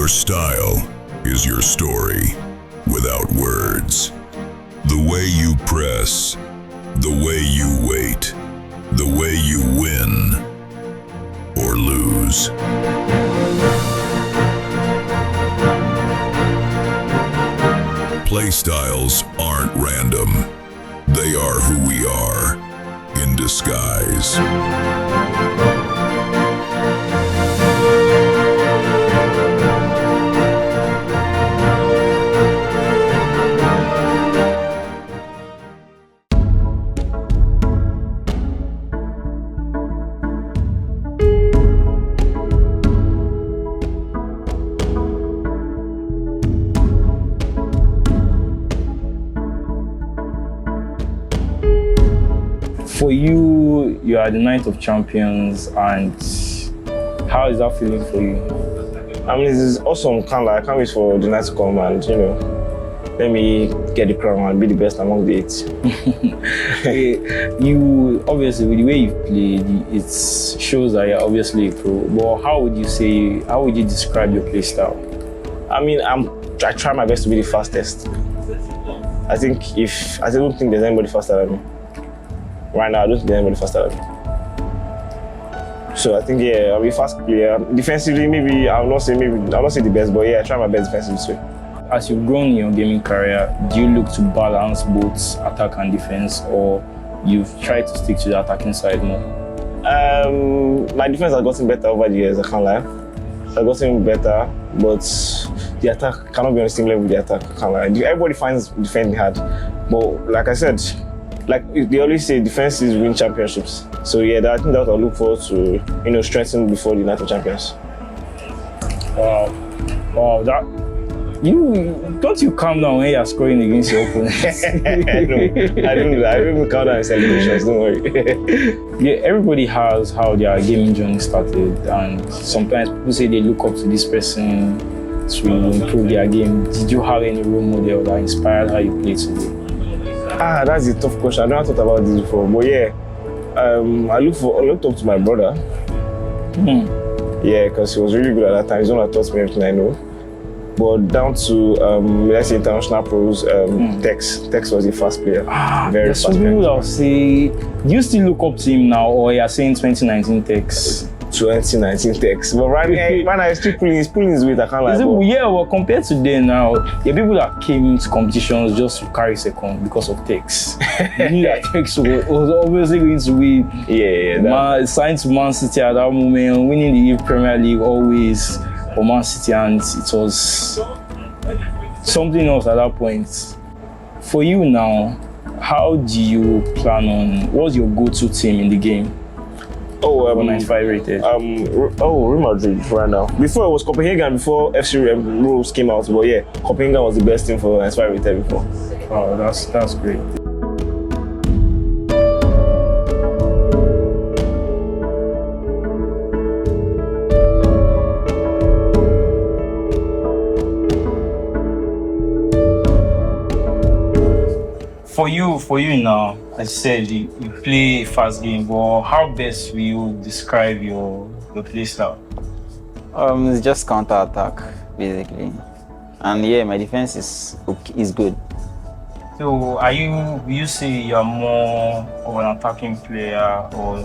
style is your story, without words. The way you press, the way you wait, the way you win or lose. Playstyles aren't random. They are who we are, in disguise. For you, you are the Night of Champions, and how is that feeling for you? I mean, it's awesome. I can't wait for the night to come and, let me get the crown and be the best among the eight. You, obviously, with the way you've played, it shows that you're obviously a pro. But how would you describe your play style? I mean, I try my best to be the fastest. I don't think there's anybody faster than me. Right now, I don't think there's anybody faster than me. So I think, yeah, I'll be a fast player. Defensively, maybe I'll not say the best, but yeah, I try my best defensively too. As you've grown in your gaming career, do you look to balance both attack and defense, or you've tried to stick to the attacking side more? My defense has gotten better over the years, I can't lie. It's gotten better, but the attack cannot be on the same level with the attack, I can't lie. Everybody finds defending hard, but like I said, like they always say, defenses win championships. So yeah, I think that's what I look forward to, strengthen before the Night of Champions. Wow, don't you calm down when you're scoring against your opponents? No, I don't even count down in celebrations, don't worry. Yeah, everybody has how their gaming journey started, and sometimes people say they look up to this person to improve their game. Did you have any role model that inspired how you play today? That's a tough question. I never thought about this before, but yeah, I looked up to my brother. Yeah, because he was really good at that time. He's the one that taught me everything I know. But down to let's say international pros, Tex was a fast player. Very fast player. People that will say, do you still look up to him now, or you're saying 2019 Tex? 2019 Tex. But right now he's still pulling his weight, I can't lie. Yeah, well, compared to then now, there are people that came into competitions just to carry second because of Tex. You knew that Tex was obviously going to win. Yeah. Signed to Man City at that moment, winning the Premier League always for Man City, and it was something else at that point. For you now, how do you plan on, what's your go-to team in the game? 95 rated. Real Madrid right now. Before it was Copenhagen, before FC rules came out, but yeah, Copenhagen was the best team for 95 rated before. Oh, that's great. For you now, as you said, you play fast game, but how best will you describe your play style? It's just counter attack basically, and yeah, my defense is good. So, will you say you're more of an attacking player, or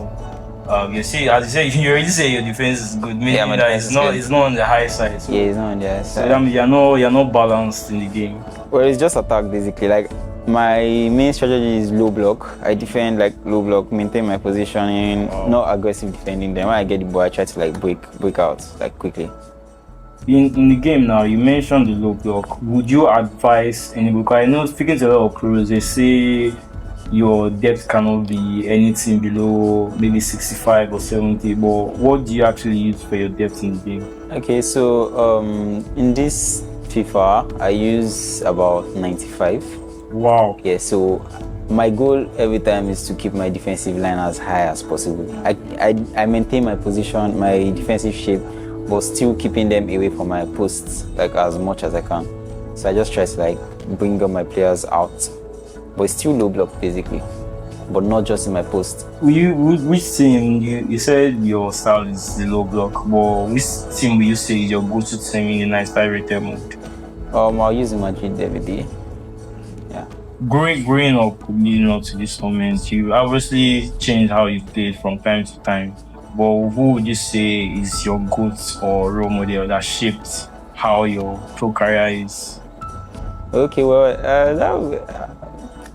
you already say your defense is good? Maybe yeah, that it's not on the high side. So, yeah, it's not on the high side. So you're not balanced in the game. Well, it's just attack basically. Like, my main strategy is low block. I defend like low block, maintain my positioning, not aggressive defending. Then when I get the ball, I try to like break out like quickly. In the game now, you mentioned the low block. Would you advise anybody? Because I know, speaking to a lot of pros, they say your depth cannot be anything below maybe 65 or 70. But what do you actually use for your depth in the game? Okay, so in this FIFA, I use about 95. Wow. Yeah, so my goal every time is to keep my defensive line as high as possible. I maintain my position, my defensive shape, but still keeping them away from my posts like as much as I can. So I just try to like bring up my players out, but still low block basically. but not just in my post. Which team, you said your style is the low block, but which team will you say is your go-to team in the 95 rated mode? I'll use Madrid every day. Yeah. Growing up, leading up to this moment, you obviously changed how you played from time to time. But who would you say is your GOAT or role model that shaped how your pro career is? Okay, well,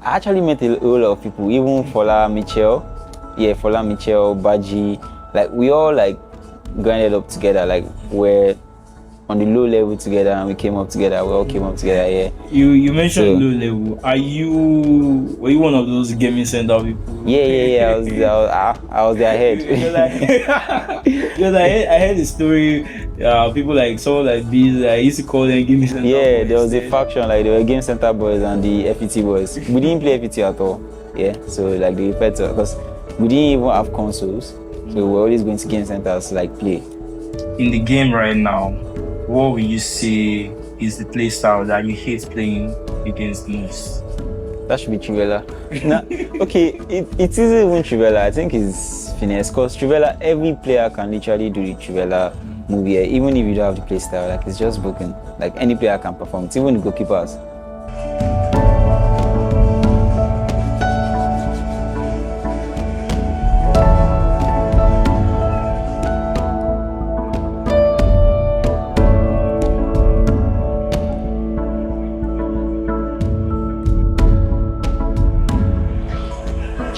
I actually met a whole lot of people, even Fola Mitchell, Baji. Like we all like grinded up together. Like we're on the low level together, and we came up together. We all came up together. Yeah. You mentioned low level. Were you one of those gaming center people? Yeah. I was their head. Because I heard the story. People like someone like these. I used to call them gaming center. Yeah, boys. there was a faction like there were game center boys and the FET boys. We didn't play FET at all. Yeah, so like they referred to because we didn't even have consoles, so we were always going to game centers to like play. In the game right now, what will you say is the play style that you hate playing against the most? That should be Trivella. Okay, it isn't even Trivella. I think it's finesse. Because Trivella, every player can literally do the Trivella move here, even if you don't have the play style. Like it's just broken. Like any player can perform it, even the goalkeepers.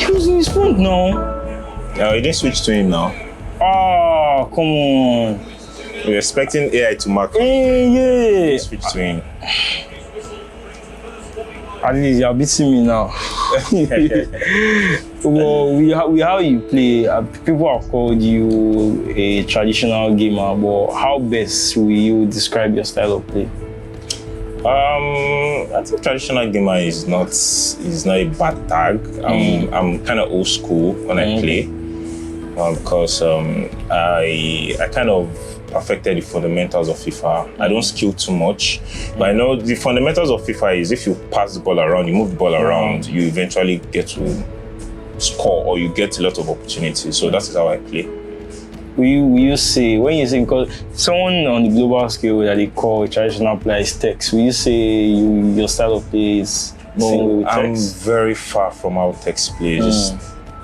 Using his phone now. Yeah, you didn't switch to him now. Oh, come on. We're expecting AI to mark. Yeah. Switch to him. At least you're beating me now. Well, we how you play. People have called you a traditional gamer, but how best will you describe your style of play? I think traditional gamer is not a bad tag. I'm kind of old school when I play, because I kind of perfected the fundamentals of FIFA. I don't skill too much, but I know the fundamentals of FIFA is if you pass the ball around, you move the ball around, you eventually get to score or you get a lot of opportunities. So that is how I play. Will you say, when you say, because someone on the global scale that they call traditional player is Tex, will you say your style of play is the same way with I'm Tex? very far from how Tex plays.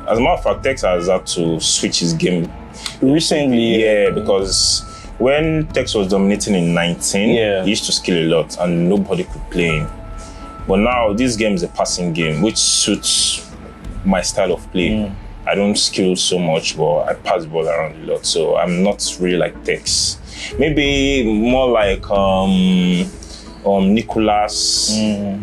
As a matter of fact, Tex has had to switch his game Recently, yeah, because when Tex was dominating in 19, he used to skill a lot and nobody could play him. But now this game is a passing game, which suits my style of play. I don't skill so much, but I pass the ball around a lot. So I'm not really like Tex. Maybe more like Nicolas.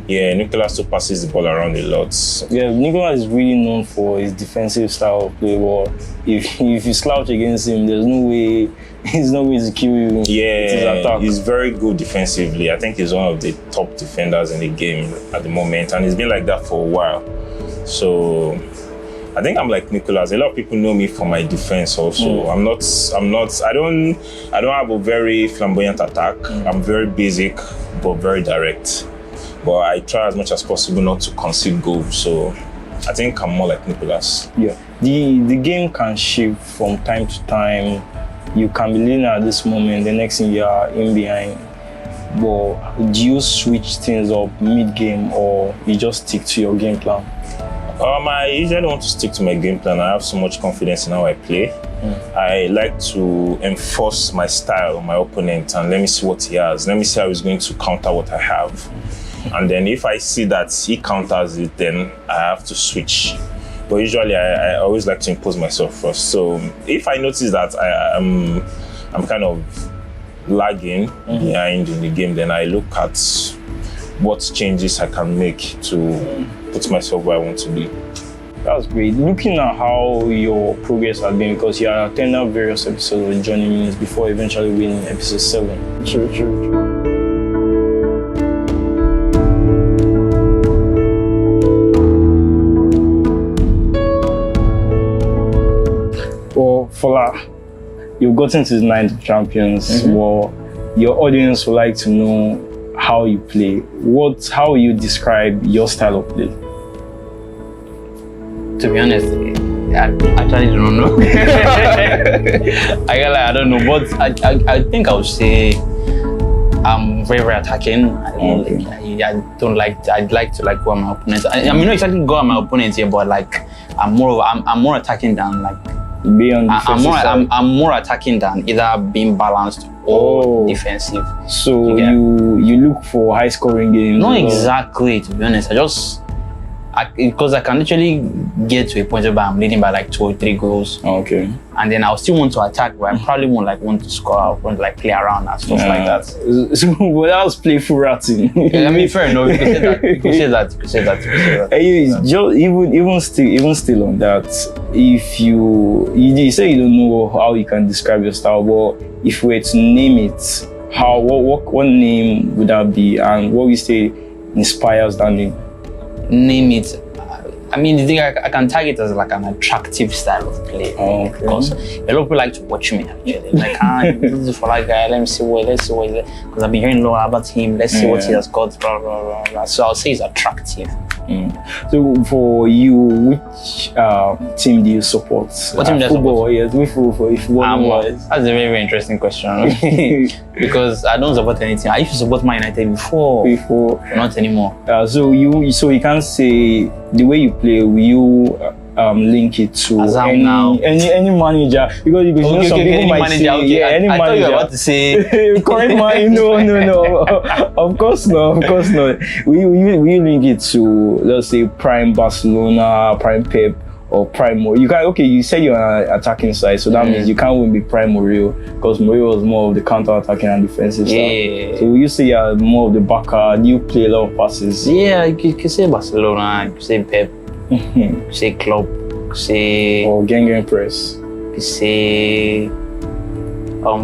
Yeah, Nicolas too passes the ball around a lot. Yeah, Nicolas is really known for his defensive style of play. But if you slouch against him, there's no way he's not going to kill you. Yeah, he's very good defensively. I think he's one of the top defenders in the game at the moment, and he's been like that for a while. So I think I'm like Nicolas. A lot of people know me for my defense also. I don't have a very flamboyant attack. I'm very basic but very direct. But I try as much as possible not to concede goals. So I think I'm more like Nicolas. Yeah. The game can shift from time to time. You can be leading at this moment, the next thing you are in behind. But do you switch things up mid-game or you just stick to your game plan? I usually want to stick to my game plan. I have so much confidence in how I play. I like to enforce my style on my opponent and let me see what he has. Let me see how he's going to counter what I have. And then if I see that he counters it, then I have to switch. But usually I always like to impose myself first. So if I notice that I'm kind of lagging behind in the game, then I look at what changes I can make to put myself where I want to be. That's great. Looking at how your progress has been, because you had attended various episodes with Johnny Means before eventually winning episode 7. True. Well, Fola, you've gotten to the 9th champions. Well, your audience would like to know how you play. How will you describe your style of play? To be honest, I actually don't know. I don't know, but I think I would say I'm very, very attacking. I'd like to go at my opponents. I mean, not exactly go at my opponents here, but like I'm more attacking than like I'm more attacking than either being balanced or defensive. So you look for high scoring games? Not exactly, to be honest. Because I can literally get to a point where I'm leading by like 2 or 3 goals. Okay. And then I'll still want to attack, but I probably won't want to score. I want to play around and stuff like that. So well, that was playful ratting. I mean, fair enough. You can say that. Anyways, even still on that, if you say you don't know how you can describe your style, but if we were to name it, what name would that be, and what we say inspires that name? Name it. I mean, the thing I can tag it as like an attractive style of play. Because a lot of people like to watch me actually. Like, this is for that guy. Let me see what because I've been hearing a lot about him. Let's see what he has got. Blah, blah, blah, blah. So I'll say it's attractive. So for you, which team do you support? What team do you support? Yes, which football? If that's a very, very interesting question. Because I don't support any team. I used to support Man United before, not anymore. So you can't say the way you play. Will you link it to any manager? Because some people might say, any manager. I thought you were about to say current man. No. Of course not. Will you link it to, let's say, prime Barcelona, prime Pep, or prime Mourinho? You can you say you're an attacking side, so that means you can't win with prime Mourinho, because Mourinho was more of the counter-attacking and defensive side. So will you say you're more of the backer? Do you play a lot of passes? Yeah, you can say Barcelona, you can say Pep, you can say Klopp, you can say Gang Press. You can say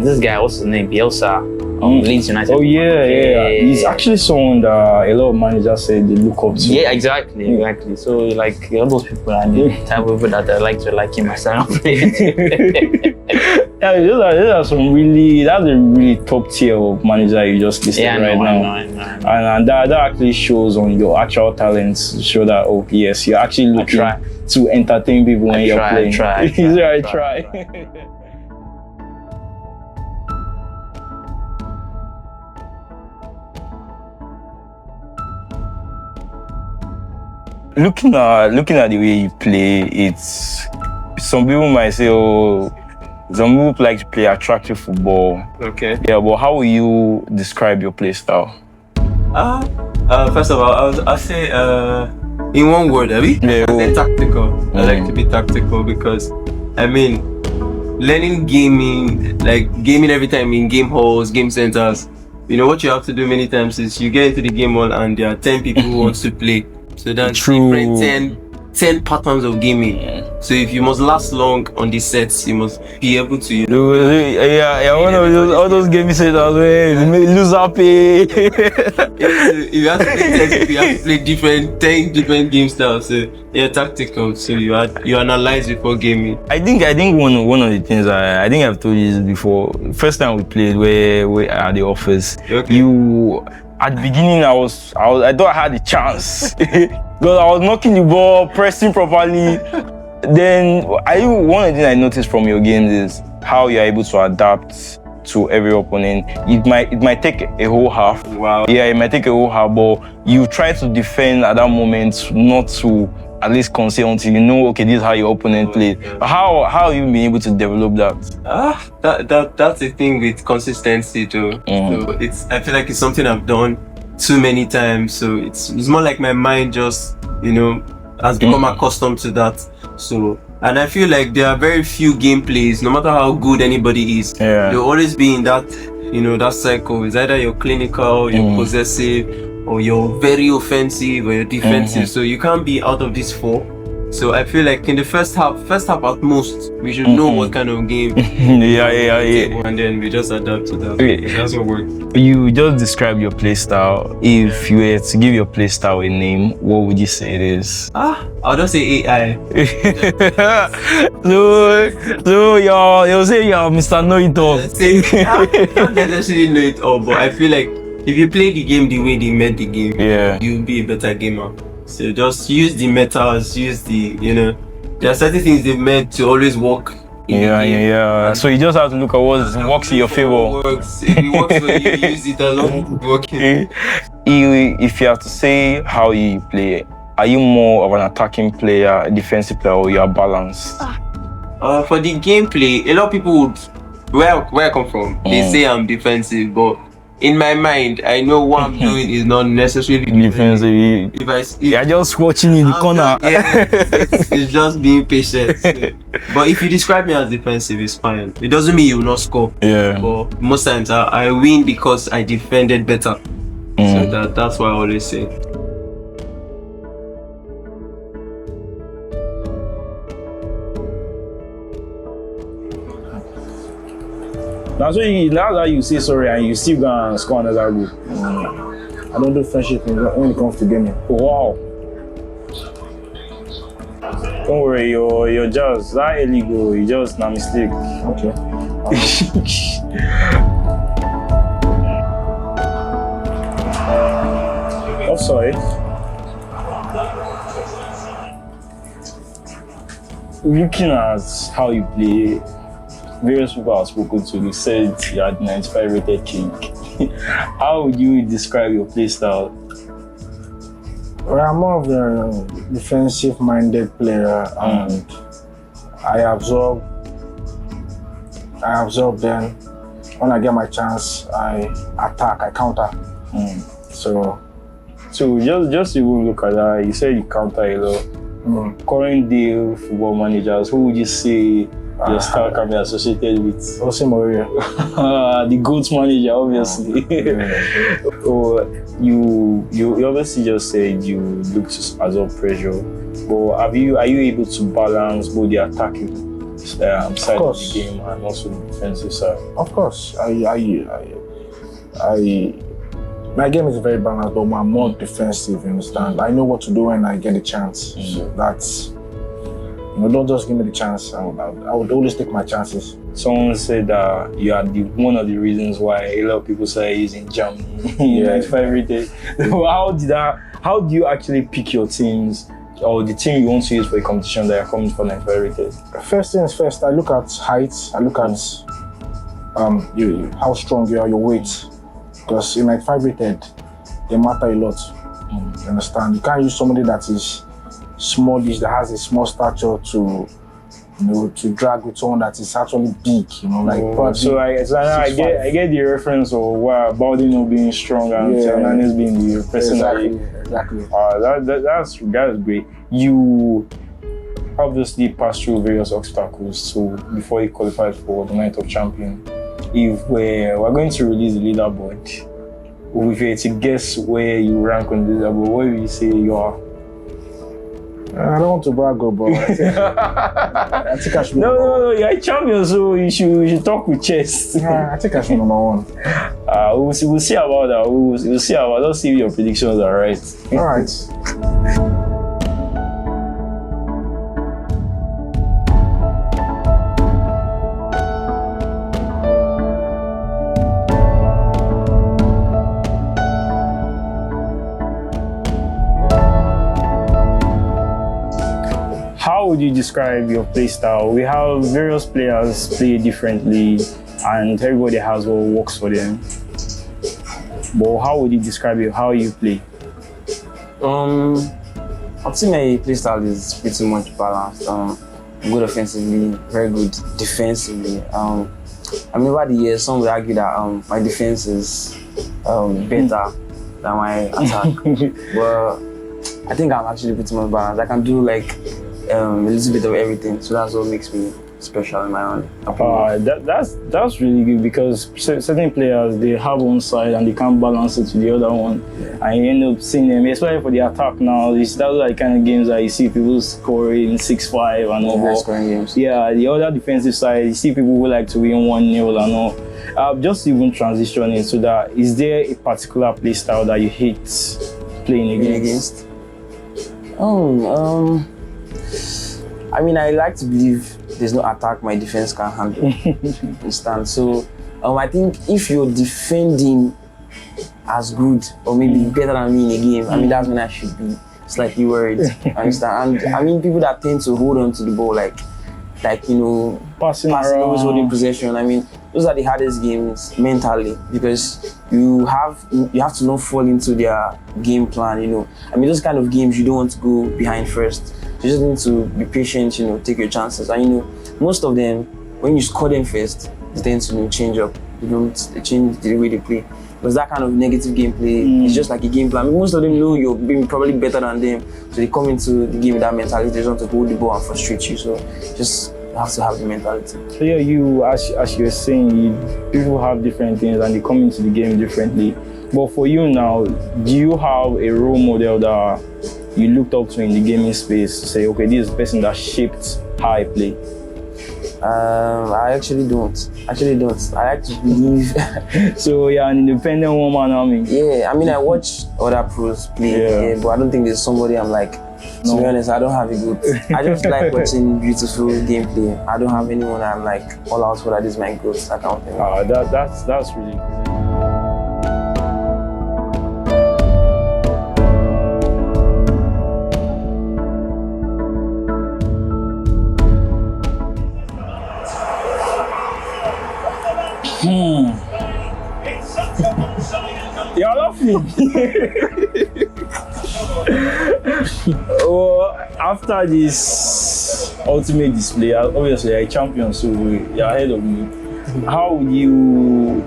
this guy, what's his name? Bielsa. Leeds United. Oh yeah. He's actually someone that a lot of managers say they look up to. Yeah, exactly. So like all those people are the type of people that I like to like him myself. Yeah, that's a really top tier of manager you just listed now. I know. And that actually shows on your actual talents. Show that yes, you're actually looking to entertain people when you're playing. I try. Looking at the way you play, it's some people might say, some people like to play attractive football. Okay. Yeah, but how will you describe your play style? First of all, I'll say in one word, I'll say tactical. I like to be tactical because, I mean, learning gaming, like gaming every time in game halls, game centers. What you have to do many times is you get into the game hall and there are 10 people who wants to play. So that's different 10 patterns of gaming. So if you must last long on these sets, you must be able to. One of all those gaming setters where lose happy. If you have to play text, you have to play 10 different game styles. So tactical. So you analyze before gaming. I think one of the things I think I've told you this before. First time we played, we at the office. Okay. At the beginning, I thought I had a chance because I was knocking the ball, pressing properly. Then, one of the things I noticed from your games is how you're able to adapt to every opponent. It might take a whole half. Wow. Yeah, it might take a whole half, but you try to defend at that moment, not to at least concede until you know, okay, this is how your opponent played. How have you been able to develop that? That's the thing with consistency too. So I feel like it's something I've done too many times. So it's more like my mind just has become accustomed to that. So and I feel like there are very few gameplays, no matter how good anybody is, they'll always be in that that cycle. It's either you're clinical, you're possessive, or you're very offensive, or you're defensive. So you can't be out of these 4. So I feel like in the first half at most, we should know what kind of game. And then we just adapt to that. Okay. That's what works. You just described your play style. If you were to give your play style a name, what would you say it is? I'll just say AI. So you'll say you're Mr. Know It All. I don't necessarily know it all, but I feel like if you play the game the way they made the game, you'll be a better gamer. So just use the metals, use the, there are certain things they've made to always work. Yeah. So you just have to look at what works in your favor. Works. If it works for you, use it along. Working. If you have to say how you play, are you more of an attacking player, a defensive player, or you are balanced? For the gameplay, a lot of people would, where I come from, they say I'm defensive, but in my mind, I know what I'm doing is not necessarily defensive. You're just watching in the corner. It's just being patient. But if you describe me as defensive, it's fine. It doesn't mean you will not score. Yeah. But most times I win because I defended better. So that's what I always say. Now that you say sorry and you still gonna score another goal. I don't do friendship when it comes to gaming. Wow. Don't worry, your just that early goal, you just not mistake. Okay. Offside. Looking at how you play, various people I've spoken to, they said you had 95 rated king. How would you describe your play style? Well, I'm more of a defensive-minded player, and I absorb. Then when I get my chance, I attack, I counter. So just to look at that, you said you counter a lot. Current day football managers, who would you say your style can be associated with? Jose Mourinho. The GOAT manager, obviously. You obviously just said you look to absorb pressure, but are you able to balance both the attacking side of the game and also the defensive side? Of course, my game is very balanced, but I'm more defensive. You understand? I know what to do when I get a chance. So that's, don't just give me the chance. I would always take my chances. Someone said that you are one of the reasons why a lot of people say he's in Germany. 95 rated. How do you actually pick your teams or the team you want to use for a competition that are coming for 95 rated? First things first, I look at height. I look at how strong you are, your weight. Because in 95 rated, they matter a lot. You understand? You can't use somebody that is smallish, that has a small stature to drag with someone that is actually big. So I get the reference of Baldi not being strong and Hernandez being the person. Exactly. That's great. You obviously passed through various obstacles before you qualified for the Night of Champions. If we're going to release the leaderboard, if you had to guess where you rank on the leaderboard, where will you say you are? I don't want to brag, but I think I should be No, you're a champion, so you should talk with chest. I think I should be number one. We'll see about that. We'll see about that. Let's see if your predictions are right. All right. How would you describe your play style? We have various players play differently and everybody has what works for them. But how would you describe how you play? I'd say my play style is pretty much balanced. Good offensively, very good defensively. I mean, over the years, some would argue that my defense is better than my attack. But I think I'm actually pretty much balanced. I can do like a little bit of everything, so that's what makes me special in my own opinion. That's really good, because certain players, they have one side and they can't balance it to the other one, and you end up seeing them, especially for the attack now. That's like kind of games that you see people scoring 6-5 and all. Scoring games. Yeah, the other defensive side, you see people who like to win 1-0 and all. Just even transition into that, is there a particular play style that you hate playing against? I mean, I like to believe there's no attack my defense can handle. Understand? So, I think if you're defending as good or maybe better than me in a game, I mean, that's when I should be slightly worried. Understand? And I mean, people that tend to hold on to the ball, like Passing always holding around. possession. I mean, those are the hardest games mentally because you have to not fall into their game plan. I mean, those kind of games you don't want to go behind first. You just need to be patient. Take your chances. And most of them, when you score them first, they tend to change up. They change the way they play. Because that kind of negative gameplay is just like a game plan. I mean, most of them know you're being probably better than them, so they come into the game with that mentality. They just want to hold the ball and frustrate you. So just have to have the mentality. So yeah, you as you were saying, people have different things and they come into the game differently. But for you now, do you have a role model that you looked up to in the gaming space to say, okay, this is the person that shaped how I play? I actually don't. I like to believe. So you're an independent woman, I mean. Yeah, I mean, I watch other pros play, but I don't think there's somebody I'm like. To be honest, I don't have a good. I just like watching beautiful gameplay. I don't have anyone I'm like all out for that is my goat. That kind of thing. That's really good. You're laughing. After this ultimate display, obviously you're a champion, so you're ahead of me. How would you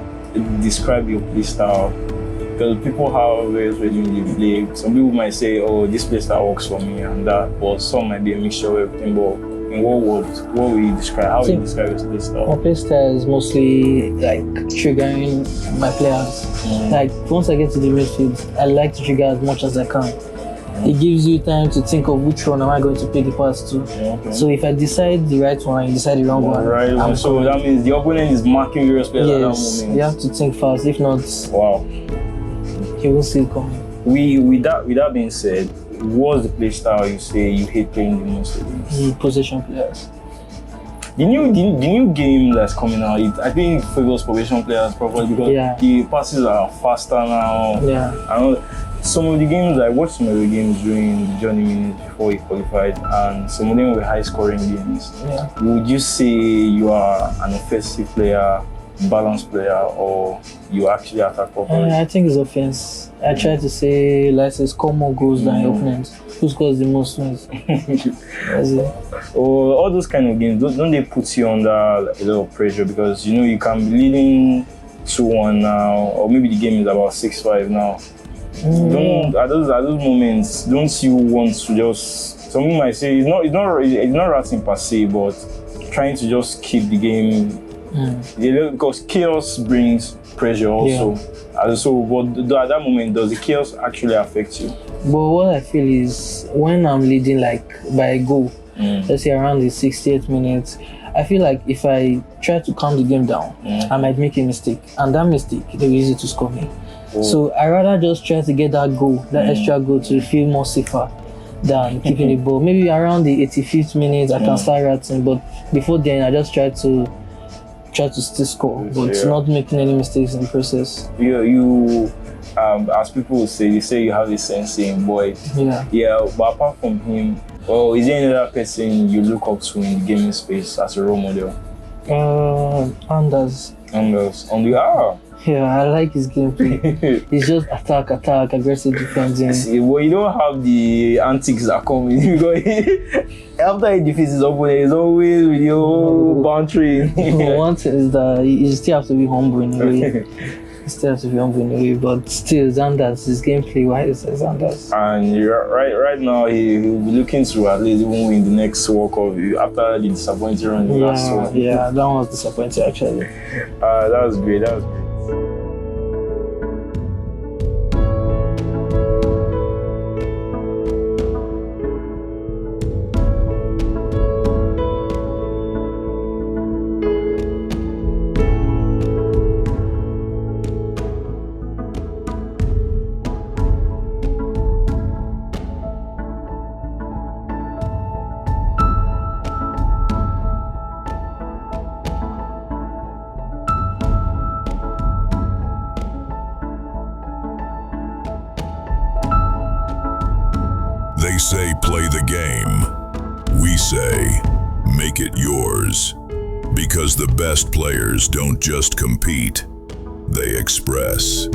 describe your play style? Because people have various ways they play. Some people might say, "Oh, this play style works for me," and that, but some might be a mixture of everything. But in what words, what will you describe? How will you describe your play style? My play style is mostly like triggering my players. Like once I get to the midfield, I like to trigger as much as I can. It gives you time to think of which one am I going to play the pass to. Okay. So if I decide the right one, you decide the wrong one. Right. So that means the opponent is marking various players at that moment. You have to think fast. If not, Wow. you won't see it coming. With that being said, what's the play style you say you hate playing the most against? Possession players. The new game that's coming out, I think it favors possession players probably because the passes are faster now. Yeah. I know some of the games, I watched some of the games during the journey minutes before he qualified, and some of them were high scoring games. Yeah. Would you say you are an offensive player, balanced player, or you actually attack properly? I think it's offense. I try to say, let's say, score more goals than your opponent. Who scores the most wins? That's it. Or all those kind of games, don't they put you under a lot of pressure because you can be leading 2-1 now, or maybe the game is about 6-5 now. At those moments, don't you want to just? Some people might say it's not ratting per se, but trying to just keep the game. Because chaos brings pressure also. But at that moment, does the chaos actually affect you? But what I feel is when I'm leading like by a goal, let's say around the 68th minute, I feel like if I try to calm the game down, I might make a mistake, and that mistake they'll use it to score me. So I rather just try to get that goal, that extra goal, to feel more safer than keeping the ball. Maybe around the 85th minute I can start ratting, but before then I just try to still score, but not making any mistakes in the process. You as people would say, they say you have a sensei in Boyd. Yeah, but apart from him, is there any other person you look up to in the gaming space as a role model? Anders. Yeah, I like his gameplay. It's just attack, aggressive defending. Well, you don't have the antics that come with you because after he defeats his opponent, he's always with your boundary. One thing is that you still have to be humble in a way. But still, Xanders, his gameplay, why is Xanders? And right now, he'll be looking to at least even win the next World Cup after the disappointing run in the last one. Yeah, that one was disappointing actually. That was great. They say play the game. We say make it yours. Because the best players don't just compete, they express.